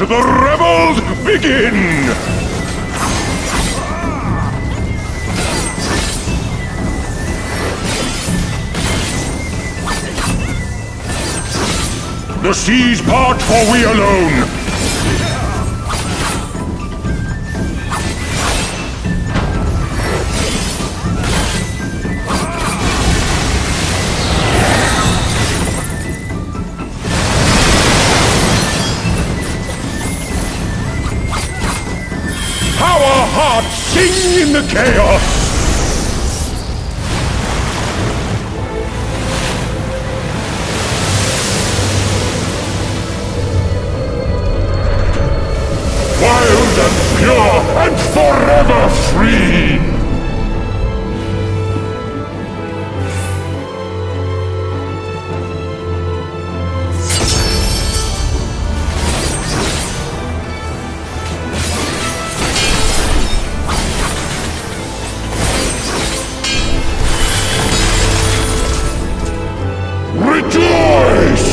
the Revels begin! The seas part for we alone! Our hearts sing in the chaos! Wild and pure and forever free! Rejoice!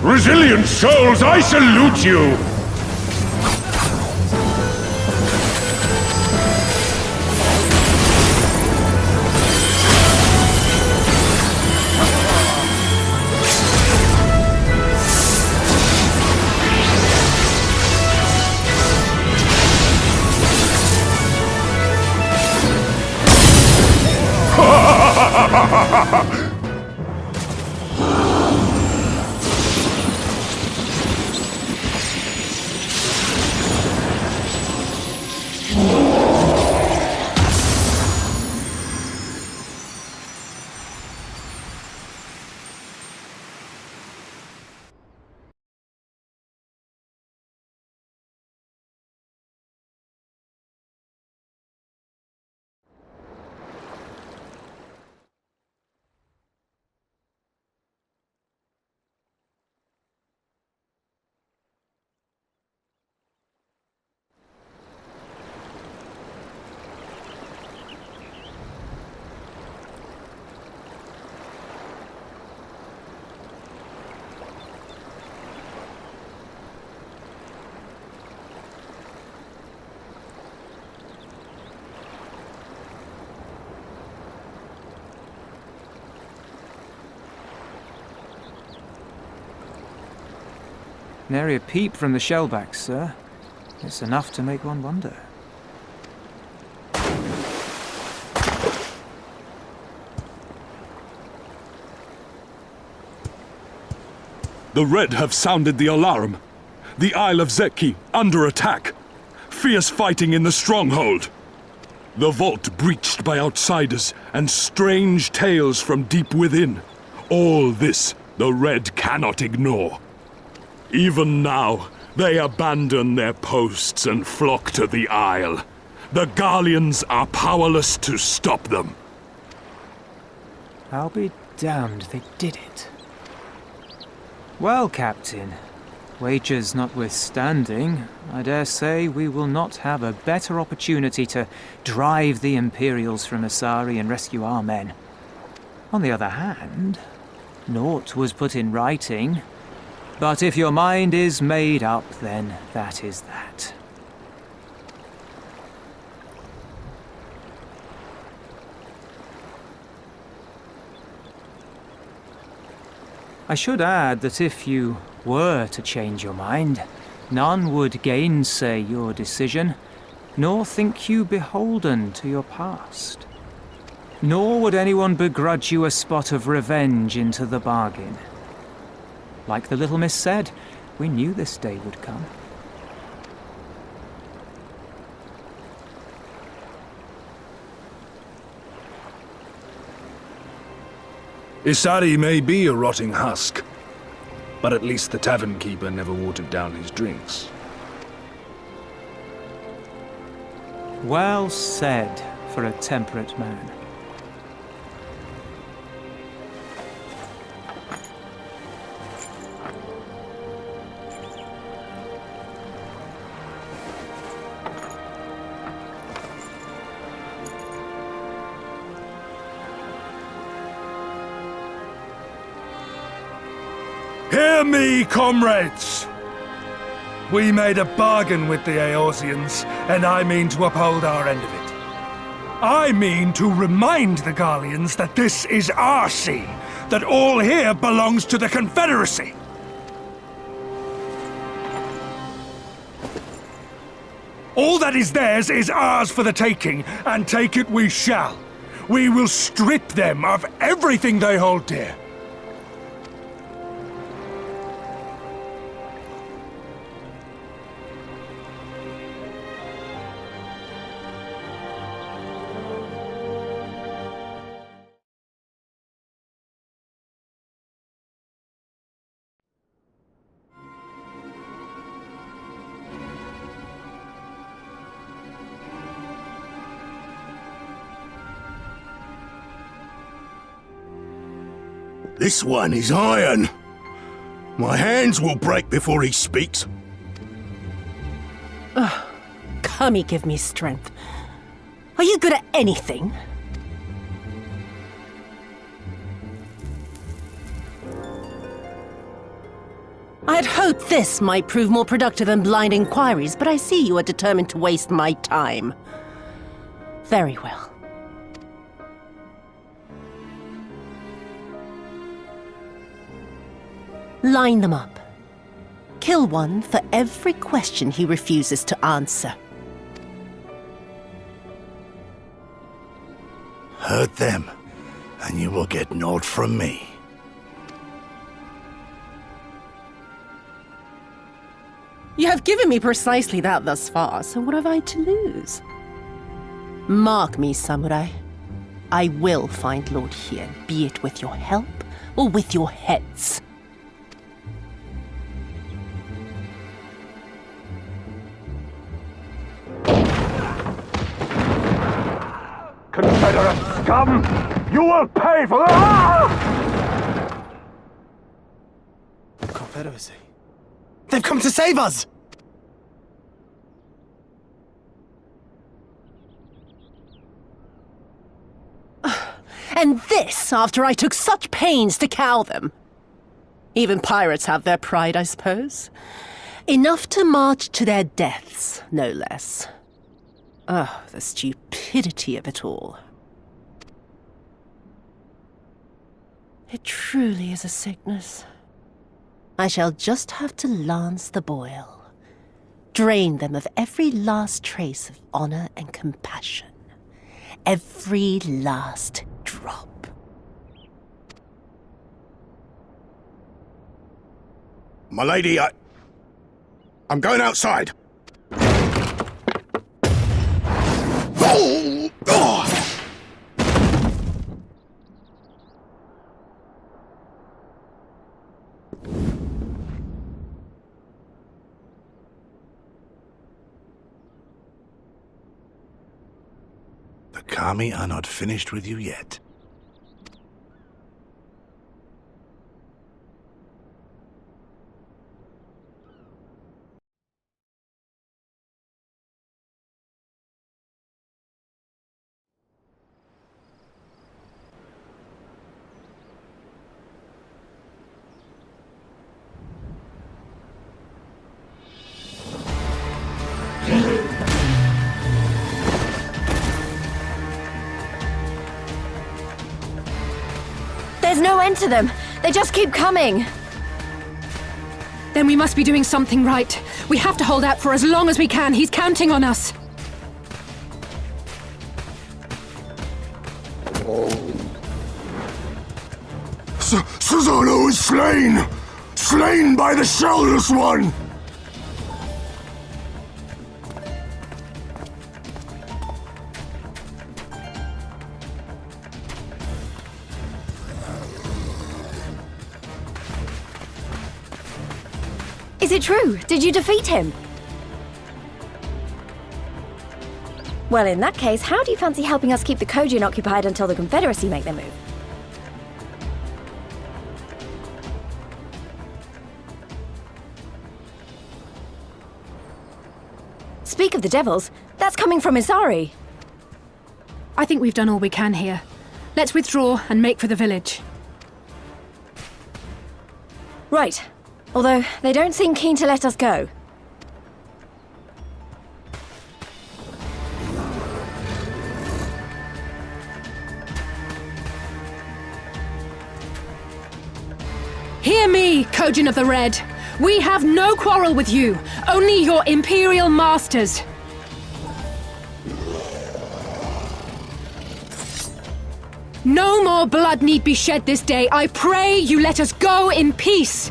Resilient souls, I salute you! Nary a peep from the shellbacks, sir. It's enough to make one wonder. The Red have sounded the alarm. The Isle of Zeki under attack. Fierce fighting in the stronghold. The vault breached by outsiders and strange tales from deep within. All this the Red cannot ignore. Even now, they abandon their posts and flock to the Isle. The Garleans are powerless to stop them. I'll be damned they did it. Well, Captain, wagers notwithstanding, I dare say we will not have a better opportunity to drive the Imperials from Asari and rescue our men. On the other hand, naught was put in writing. But if your mind is made up, then that is that. I should add that if you were to change your mind, none would gainsay your decision, nor think you beholden to your past. Nor would anyone begrudge you a spot of revenge into the bargain. Like the little miss said, we knew this day would come. Isari may be a rotting husk, but at least the tavern keeper never watered down his drinks. Well said for a temperate man. Hear me, comrades! We made a bargain with the Eorzeans, and I mean to uphold our end of it. I mean to remind the Garleans that this is our sea, that all here belongs to the Confederacy. All that is theirs is ours for the taking, and take it we shall. We will strip them of everything they hold dear. This one is iron. My hands will break before he speaks. Kami, give me strength. Are you good at anything? I had hoped this might prove more productive than blind inquiries, but I see you are determined to waste my time. Very well. Line them up. Kill one for every question he refuses to answer. Hurt them, and you will get naught from me. You have given me precisely that thus far, so what have I to lose? Mark me, samurai. I will find Lord Hien, be it with your help or with your heads. Confederate scum! You will pay for that! Confederacy. They've come to save us! And this after I took such pains to cow them. Even pirates have their pride, I suppose. Enough to march to their deaths, no less. Oh, the stupidity of it all. It truly is a sickness. I shall just have to lance the boil. Drain them of every last trace of honor and compassion. Every last drop. My lady, I'm going outside. Oh! Oh! The Kami are not finished with you yet. There's no end to them. They just keep coming. Then we must be doing something right. We have to hold out for as long as we can. He's counting on us. Susano is slain! Slain by the Shellless One! Is it true? Did you defeat him? Well, in that case, how do you fancy helping us keep the Kojin occupied until the Confederacy make their move? Speak of the devils, that's coming from Isari. I think we've done all we can here. Let's withdraw and make for the village. Right. Although, they don't seem keen to let us go. Hear me, Kojin of the Red. We have no quarrel with you, only your Imperial masters. No more blood need be shed this day. I pray you let us go in peace.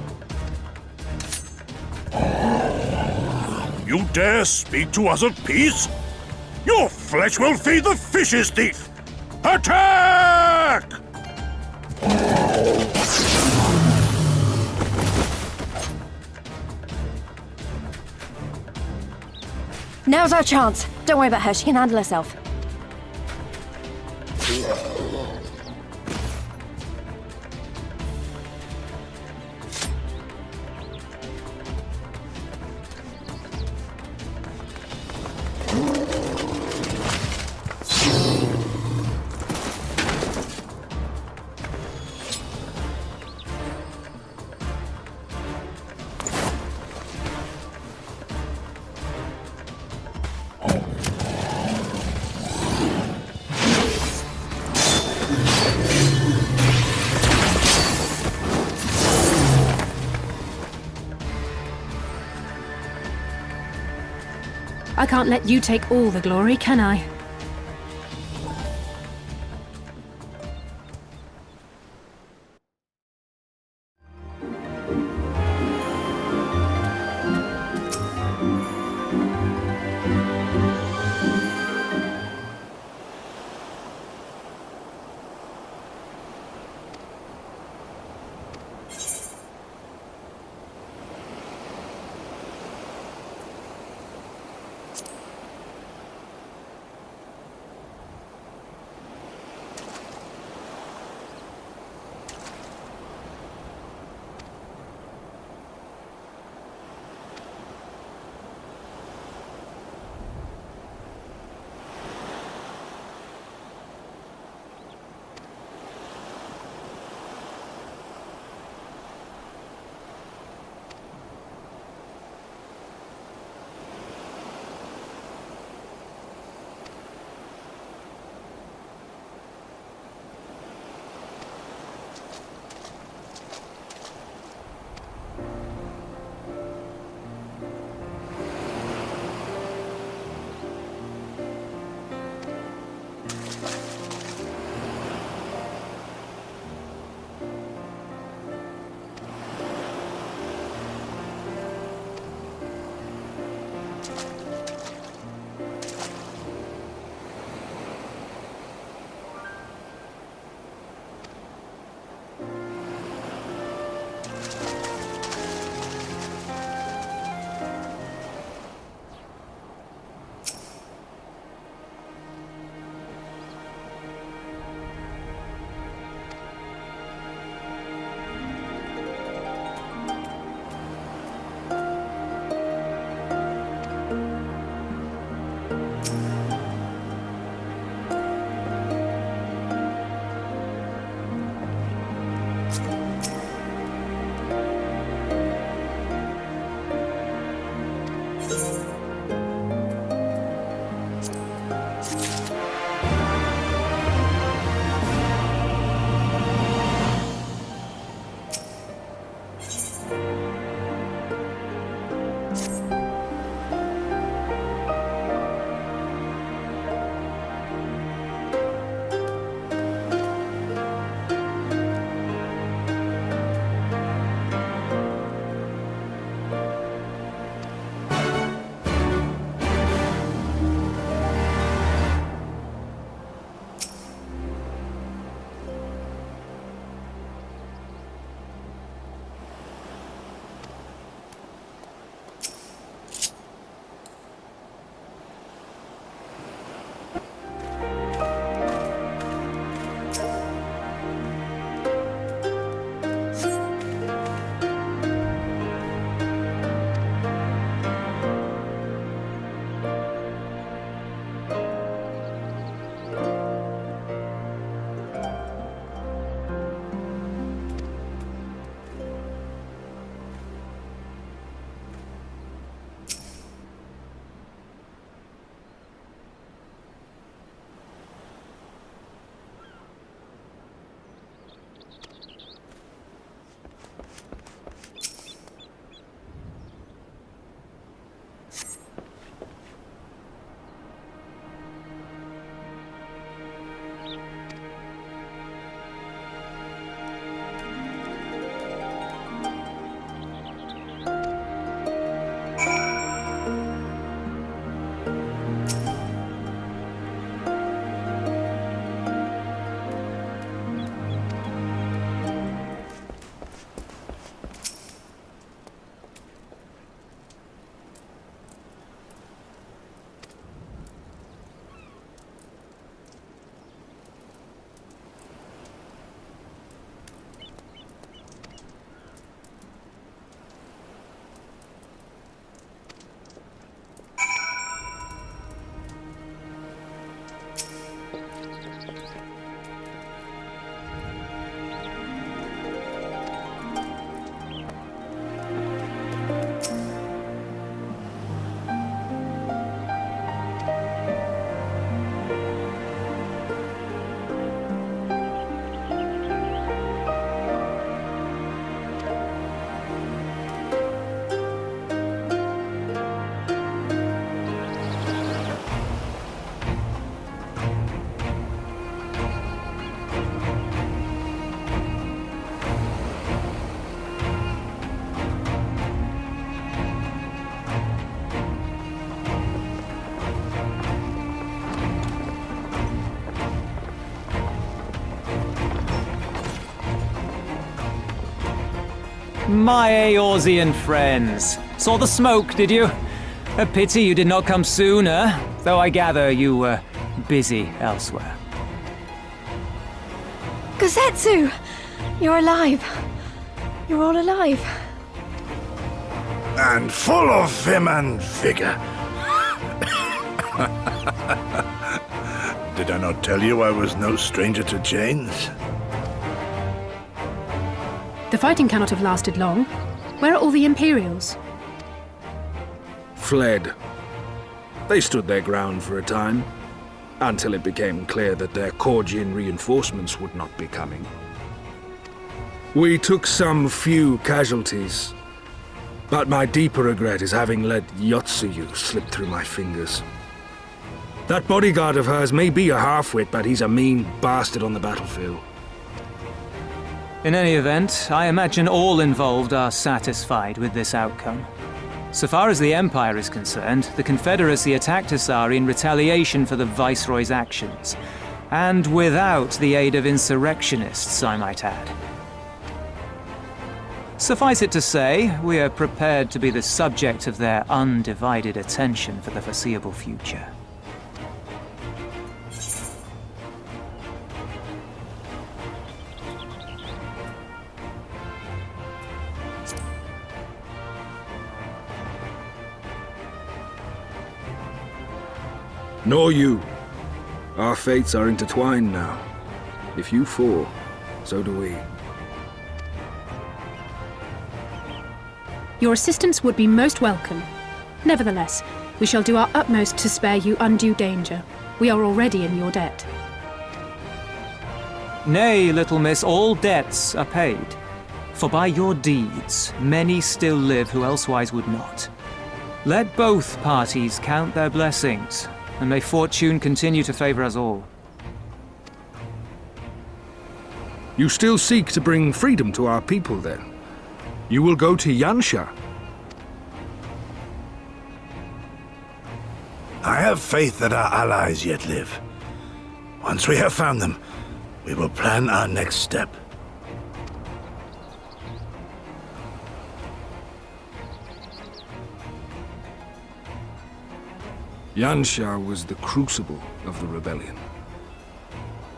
You dare speak to us of peace? Your flesh will feed the fishes, thief! Attack! Now's our chance. Don't worry about her, she can handle herself. I can't let you take all the glory, can I? My Eorzean friends. Saw the smoke, did you? A pity you did not come sooner, though I gather you were busy elsewhere. Gosetsu! You're alive. You're all alive. And full of vim and vigor. Did I not tell you I was no stranger to chains? The fighting cannot have lasted long. Where are all the Imperials? Fled. They stood their ground for a time, until it became clear that their Korgian reinforcements would not be coming. We took some few casualties, but my deeper regret is having let Yotsuyu slip through my fingers. That bodyguard of hers may be a half-wit, but he's a mean bastard on the battlefield. In any event, I imagine all involved are satisfied with this outcome. So far as the Empire is concerned, the Confederacy attacked Asari in retaliation for the Viceroy's actions. And without the aid of insurrectionists, I might add. Suffice it to say, we are prepared to be the subject of their undivided attention for the foreseeable future. Nor you. Our fates are intertwined now. If you fall, so do we. Your assistance would be most welcome. Nevertheless, we shall do our utmost to spare you undue danger. We are already in your debt. Nay, little miss, all debts are paid. For by your deeds, many still live who elsewise would not. Let both parties count their blessings, and may fortune continue to favor us all. You still seek to bring freedom to our people, then? You will go to Yansha. I have faith that our allies yet live. Once we have found them, we will plan our next step. Yansha was the crucible of the rebellion.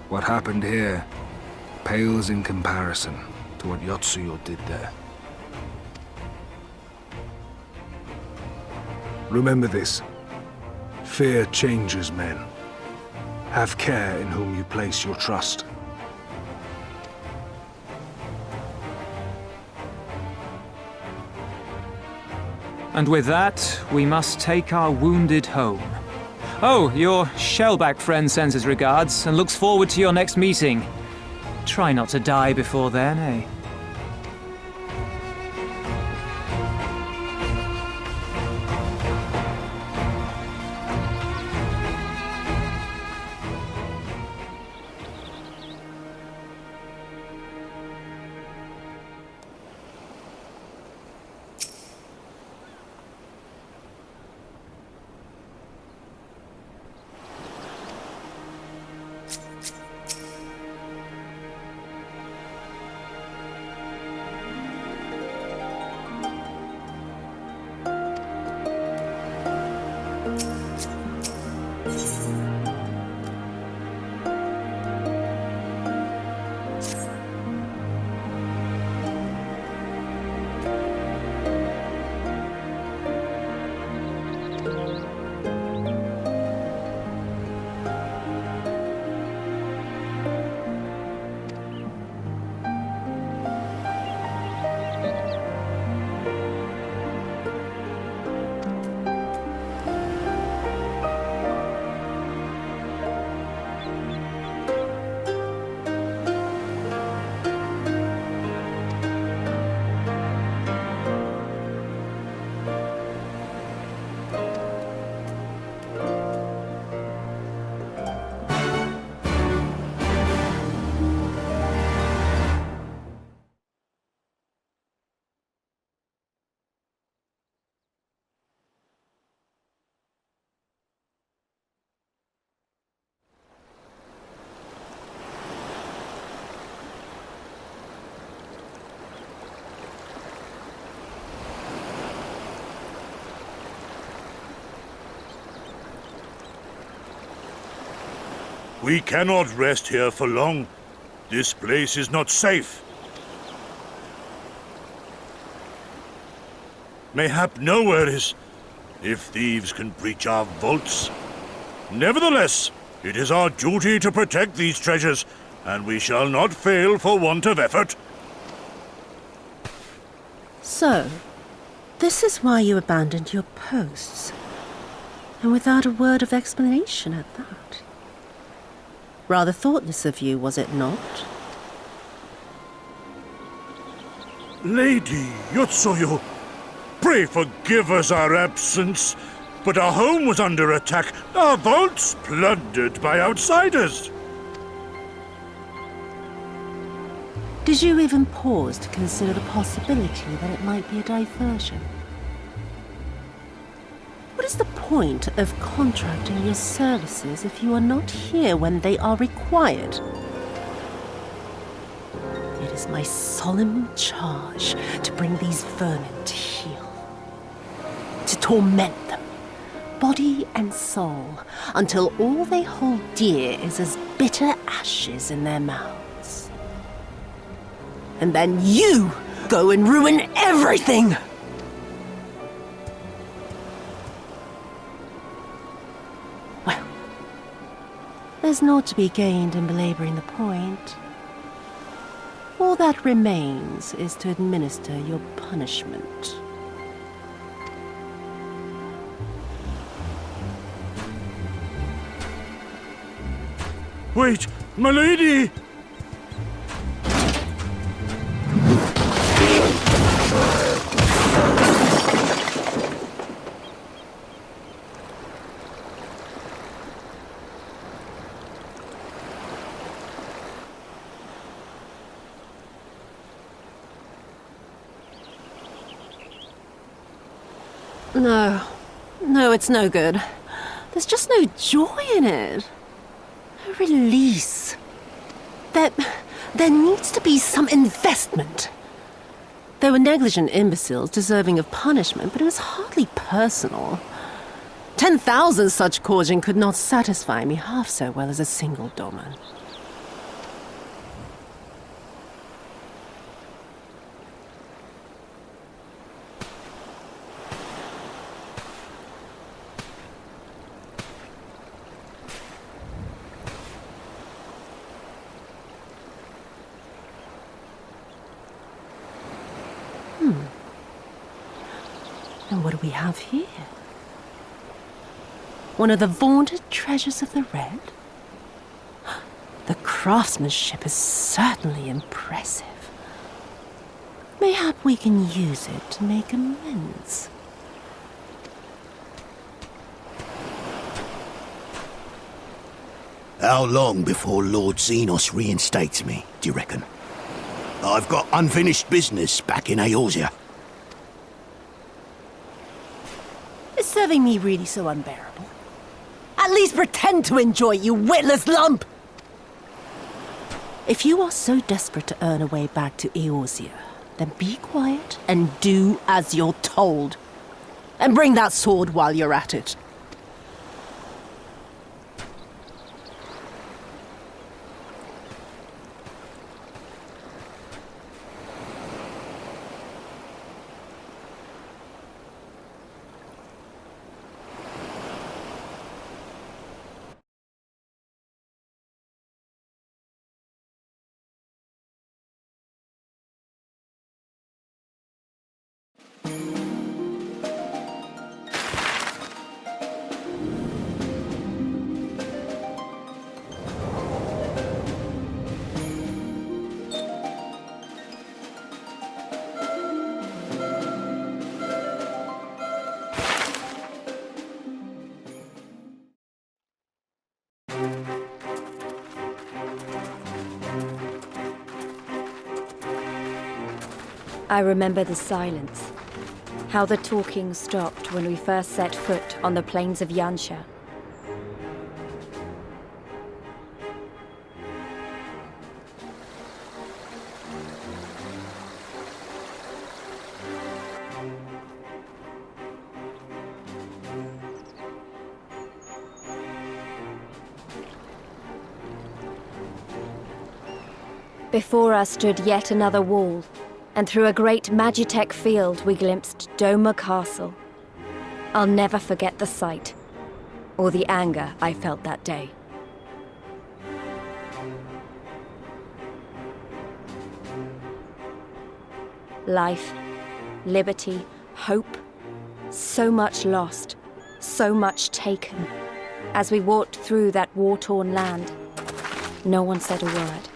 What happened here pales in comparison to what Yotsuyo did there. Remember this. Fear changes men. Have care in whom you place your trust. And with that, we must take our wounded home. Oh, your Shellback friend sends his regards and looks forward to your next meeting. Try not to die before then, eh? We cannot rest here for long. This place is not safe. Mayhap nowhere is, if thieves can breach our vaults. Nevertheless, it is our duty to protect these treasures, and we shall not fail for want of effort. So, this is why you abandoned your posts. And without a word of explanation at that. Rather thoughtless of you, was it not? Lady Yotsuyo, pray forgive us our absence, but our home was under attack, our vaults plundered by outsiders. Did you even pause to consider the possibility that it might be a diversion? What is the point of contracting your services if you are not here when they are required? It is my solemn charge to bring these vermin to heel. To torment them, body and soul, until all they hold dear is as bitter ashes in their mouths. And then you go and ruin everything! Well, there's naught to be gained in belaboring the point. All that remains is to administer your punishment. Wait, my lady! No, it's no good. There's just no joy in it. No release. There needs to be some investment. There were negligent imbeciles deserving of punishment, but it was hardly personal. 10,000 such Korjin could not satisfy me half so well as a single Doma. And what do we have here? One of the vaunted treasures of the Red? The craftsmanship is certainly impressive. Mayhap we can use it to make amends. How long before Lord Xenos reinstates me, do you reckon? I've got unfinished business back in Eorzea. Is serving me really so unbearable? At least pretend to enjoy, you witless lump! If you are so desperate to earn a way back to Eorzea, then be quiet and do as you're told. And bring that sword while you're at it. I remember the silence. How the talking stopped when we first set foot on the plains of Yansha. Before us stood yet another wall, and through a great Magitech field we glimpsed Doma Castle. I'll never forget the sight, or the anger I felt that day. Life, liberty, hope, so much lost, so much taken. As we walked through that war-torn land, no one said a word.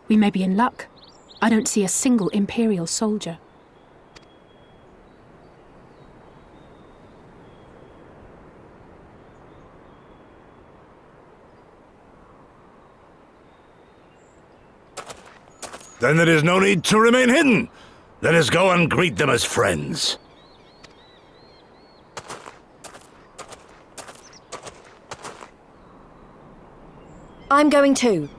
We may be in luck. I don't see a single Imperial soldier. Then there is no need to remain hidden. Let us go and greet them as friends. I'm going too.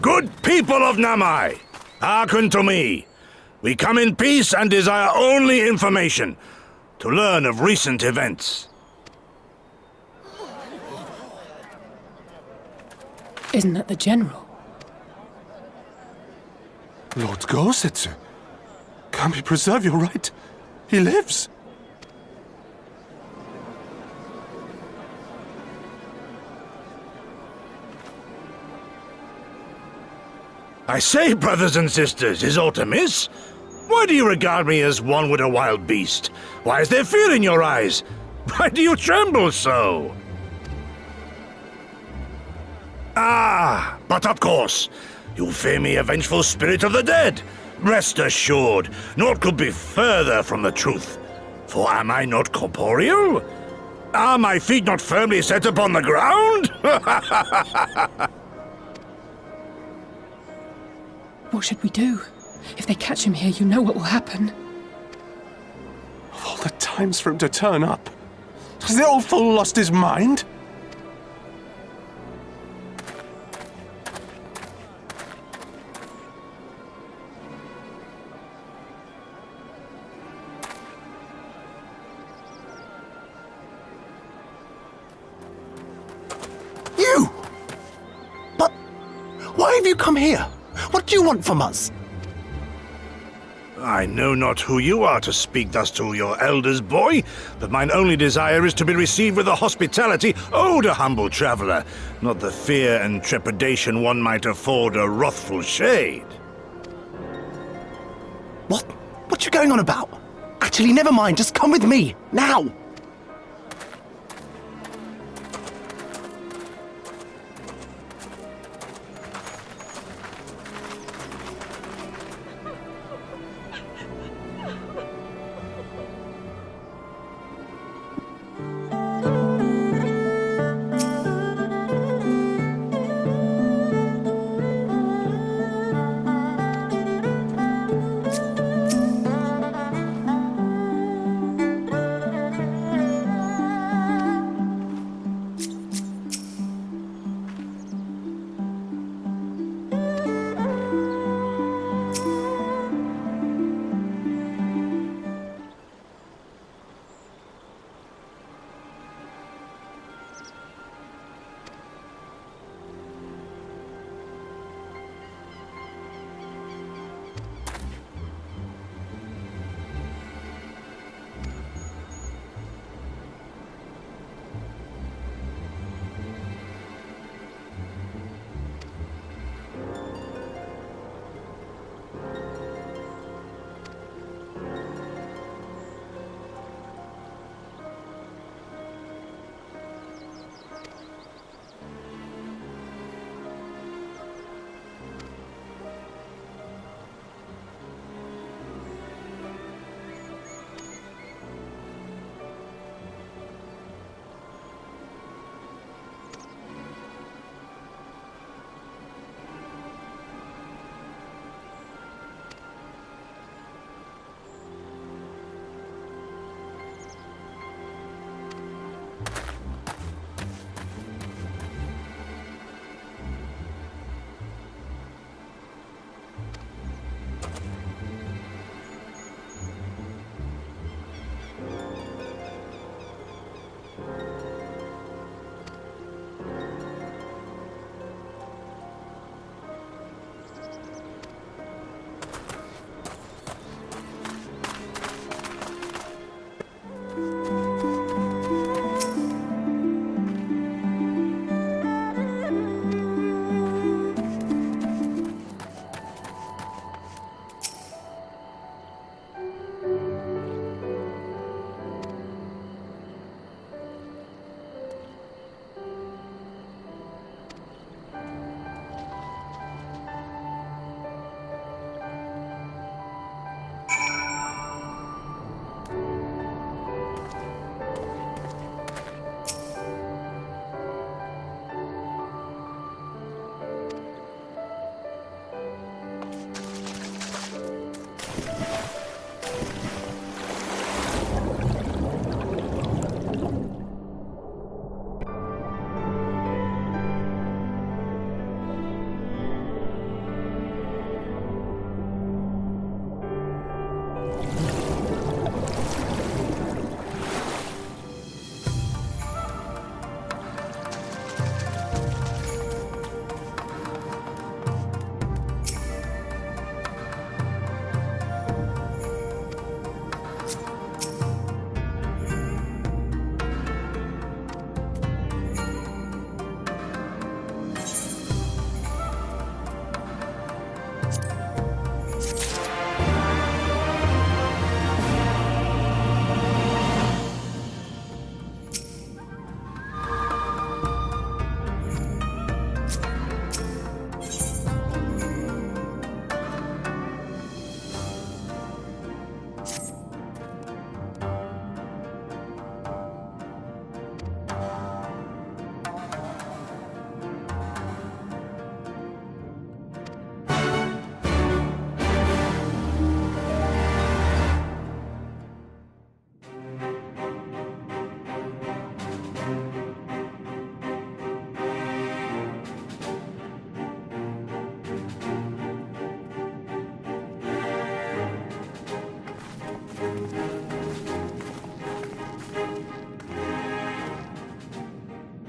Good people of Namai, hearken to me. We come in peace and desire only information to learn of recent events. Isn't that the General? Lord Gosetsu, can we preserve your right? He lives. I say, brothers and sisters, is aught amiss? Why do you regard me as one with a wild beast? Why is there fear in your eyes? Why do you tremble so? Ah, but of course, you fear me, a vengeful spirit of the dead. Rest assured, naught could be further from the truth. For am I not corporeal? Are my feet not firmly set upon the ground? What should we do? If they catch him here, you know what will happen. Of all the times for him to turn up, has the old fool lost his mind? You! But why have you come here? What do you want from us? I know not who you are to speak thus to your elders, boy, but mine only desire is to be received with the hospitality owed a humble traveller, not the fear and trepidation one might afford a wrathful shade. What you going on about? Actually, never mind, just come with me, now!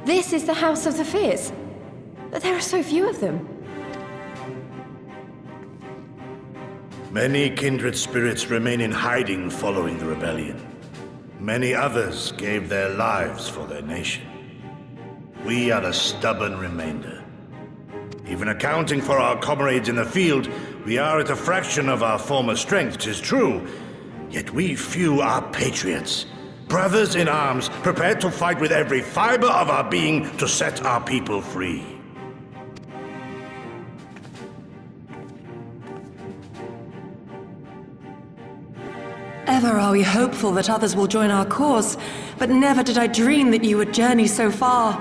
This is the House of the Fierce. But there are so few of them. Many kindred spirits remain in hiding following the rebellion. Many others gave their lives for their nation. We are a stubborn remainder. Even accounting for our comrades in the field, we are at a fraction of our former strength, 'tis true. Yet we few are patriots. Brothers in arms, prepared to fight with every fiber of our being to set our people free. Ever are we hopeful that others will join our cause, but never did I dream that you would journey so far.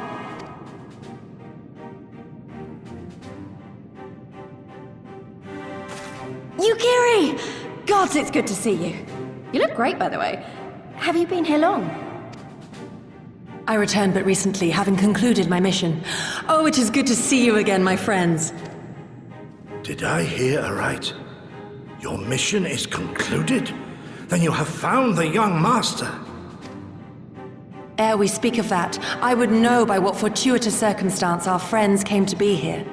Yukiri! Gods, it's good to see you. You look great, by the way. Have you been here long? I returned but recently, having concluded my mission. Oh, it is good to see you again, my friends. Did I hear aright? Your mission is concluded? Then you have found the young master. Ere we speak of that, I would know by what fortuitous circumstance our friends came to be here.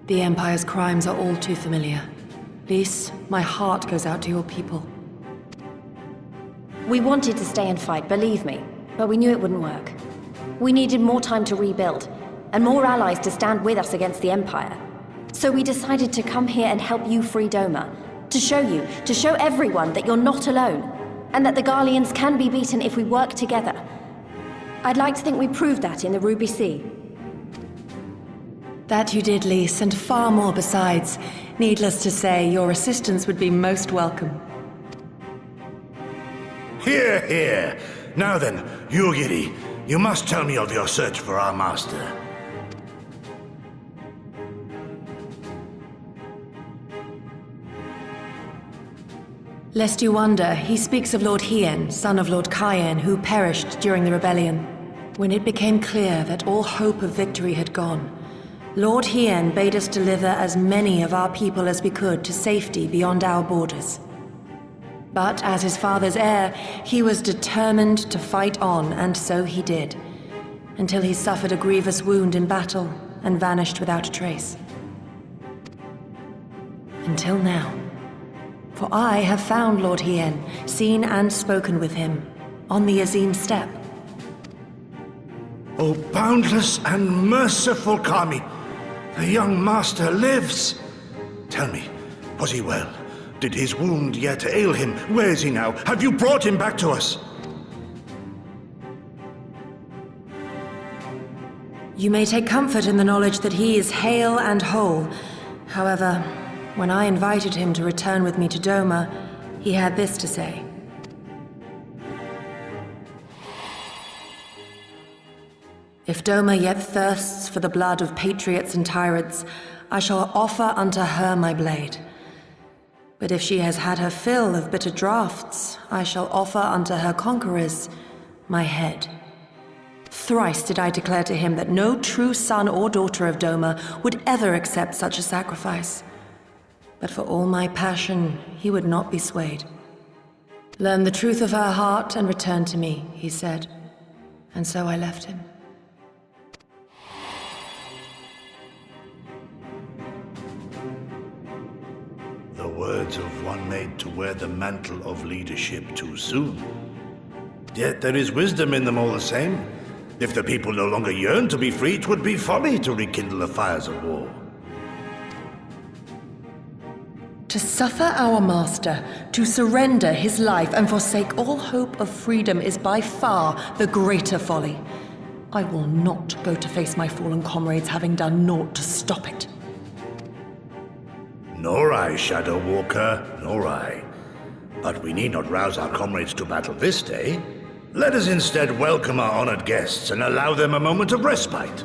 The Empire's crimes are all too familiar. Lys, my heart goes out to your people. We wanted to stay and fight, believe me, but we knew it wouldn't work. We needed more time to rebuild, and more allies to stand with us against the Empire. So we decided to come here and help you free Doma. To show everyone that you're not alone, and that the Garleans can be beaten if we work together. I'd like to think we proved that in the Ruby Sea. That you did, Lys, and far more besides. Needless to say, your assistance would be most welcome. Hear, hear. Now then, Yugiri, you must tell me of your search for our master. Lest you wonder, he speaks of Lord Hien, son of Lord Cayenne, who perished during the rebellion. When it became clear that all hope of victory had gone, Lord Hien bade us deliver as many of our people as we could to safety beyond our borders. But as his father's heir, he was determined to fight on, and so he did, until he suffered a grievous wound in battle and vanished without a trace. Until now. For I have found Lord Hien, seen and spoken with him, on the Azim steppe. O boundless and merciful Kami, the young master lives. Tell me, was he well? Did his wound yet ail him? Where is he now? Have you brought him back to us? You may take comfort in the knowledge that he is hale and whole. However, when I invited him to return with me to Doma, he had this to say. If Doma yet thirsts for the blood of patriots and tyrants, I shall offer unto her my blade. But if she has had her fill of bitter draughts, I shall offer unto her conquerors my head. Thrice did I declare to him that no true son or daughter of Doma would ever accept such a sacrifice. But for all my passion, he would not be swayed. Learn the truth of her heart and return to me, he said. And so I left him. The words of one made to wear the mantle of leadership too soon. Yet there is wisdom in them all the same. If the people no longer yearn to be free, it would be folly to rekindle the fires of war. To suffer our master, to surrender his life and forsake all hope of freedom is by far the greater folly. I will not go to face my fallen comrades having done naught to stop it. Nor I, Shadow Walker, nor I. But we need not rouse our comrades to battle this day. Let us instead welcome our honored guests and allow them a moment of respite.